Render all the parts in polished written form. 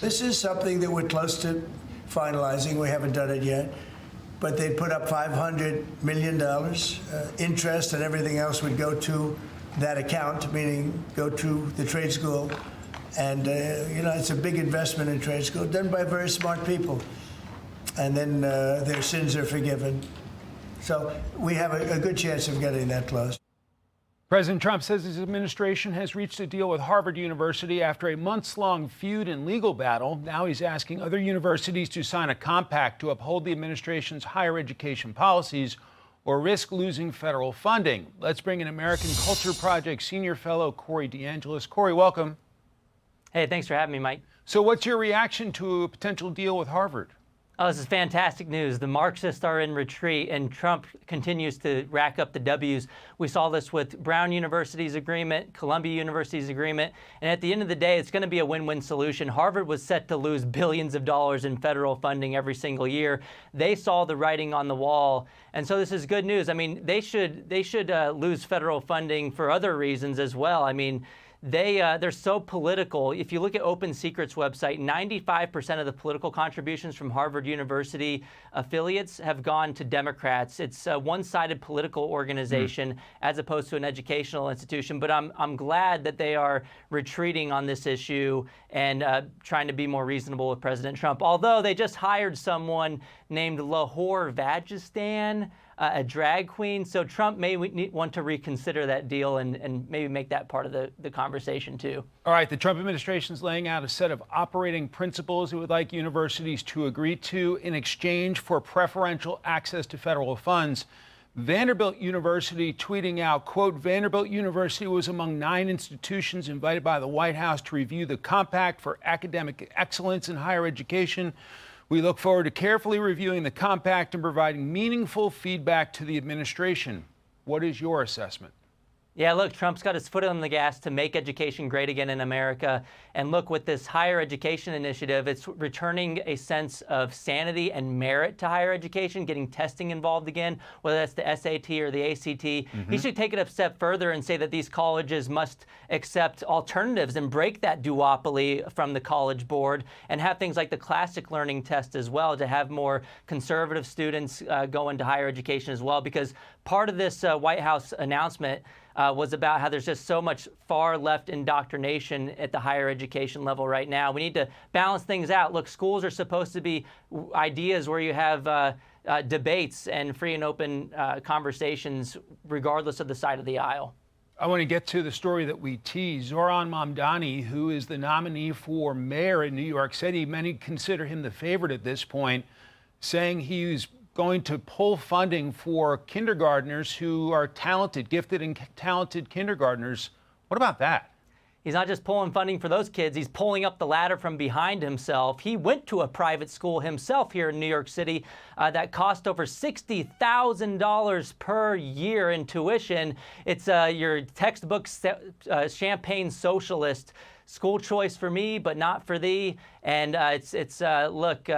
This is something that we're close to finalizing. We haven't done it yet. But they put up $500 million. Interest and everything else would go to that account, meaning go to the trade school. And, it's a big investment in trade school done by very smart people. And then their sins are forgiven. So we have a good chance of getting that close. President Trump says his administration has reached a deal with Harvard University after a months-long feud and legal battle. Now he's asking other universities to sign a compact to uphold the administration's higher education policies or risk losing federal funding. Let's bring in American Culture Project senior fellow Corey DeAngelis. Corey, welcome. Hey, thanks for having me, Mike. So what's your reaction to a potential deal with Harvard? Oh, this is fantastic news. The Marxists are in retreat, and Trump continues to rack up the W's. We saw this with Brown University's agreement, Columbia University's agreement, and at the end of the day, it's going to be a win-win solution. Harvard was set to lose billions of dollars in federal funding every single year. They saw the writing on the wall, and so this is good news. I mean, they should lose federal funding for other reasons as well. I mean, they're so political. If you look at Open Secret's website, 95% of the political contributions from Harvard University affiliates have gone to Democrats. It's a one-sided political organization as opposed to an educational institution. But I'm glad that they are retreating on this issue and trying to be more reasonable with President Trump. Although they just hired someone named Lahore Vajistan, a drag queen. So Trump may want to reconsider that deal and maybe make that part of the conversation too. All right, the Trump administration is laying out a set of operating principles it would like universities to agree to in exchange for preferential access to federal funds. Vanderbilt University tweeting out, quote, Vanderbilt University was among 9 institutions invited by the White House to review the Compact for Academic Excellence in Higher Education. We look forward to carefully reviewing the compact and providing meaningful feedback to the administration. What is your assessment? Yeah, look, Trump's got his foot on the gas to make education great again in America. And look, with this higher education initiative, it's returning a sense of sanity and merit to higher education, getting testing involved again, whether that's the SAT or the ACT. He should take it a step further and say that these colleges must accept alternatives and break that duopoly from the College Board and have things like the classic learning test as well to have more conservative students go into higher education as well. Because part of this White House announcement was about how there's just so much far left indoctrination at the higher education level right now. We need to balance things out. Look, schools are supposed to be ideas where you have debates and free and open conversations regardless of the side of the aisle. I want to get to the story that we teased. Zohran Mamdani, who is the nominee for mayor in New York City, many consider him the favorite at this point, saying he's going to pull funding for kindergartners who are talented, gifted and talented kindergartners. What about that? He's not just pulling funding for those kids, he's pulling up the ladder from behind himself. He went to a private school himself here in New York City that cost over $60,000 per year in tuition. It's your textbook champagne socialist, school choice for me, but not for thee. And look,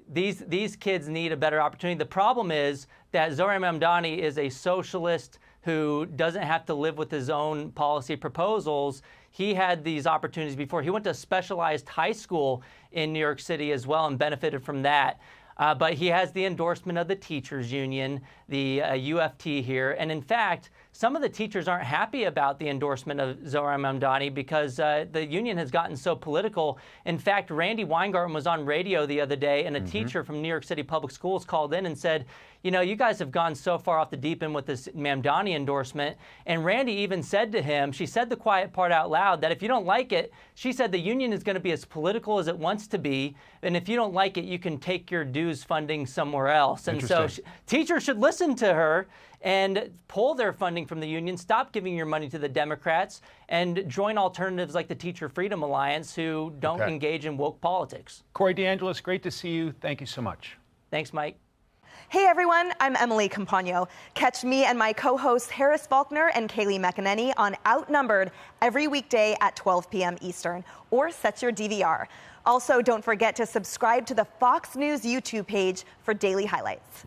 these kids need a better opportunity. The problem is that Zohran Mamdani is a socialist who doesn't have to live with his own policy proposals. He had these opportunities before. He went to a specialized high school in New York City as well and benefited from that. But he has the endorsement of the teachers union, the UFT here. And in fact, some of the teachers aren't happy about the endorsement of Zohran Mamdani because the union has gotten so political. In fact, Randi Weingarten was on radio the other day, and a teacher from New York City Public Schools called in and said, you know, you guys have gone so far off the deep end with this Mamdani endorsement. And Randi even said to him, she said the quiet part out loud, that if you don't like it, she said the union is going to be as political as it wants to be. And if you don't like it, you can take your dues funding somewhere else. And so teachers should listen to her and pull their funding from the union, stop giving your money to the Democrats, and join alternatives like the Teacher Freedom Alliance who don't engage in woke politics. Corey DeAngelis, great to see you. Thank you so much. Thanks, Mike. Hey everyone, I'm Emily Campagno. Catch me and my co-hosts Harris Faulkner and Kaylee McEnany on Outnumbered every weekday at 12 p.m. Eastern, or set your DVR. Also, don't forget to subscribe to the Fox News YouTube page for daily highlights.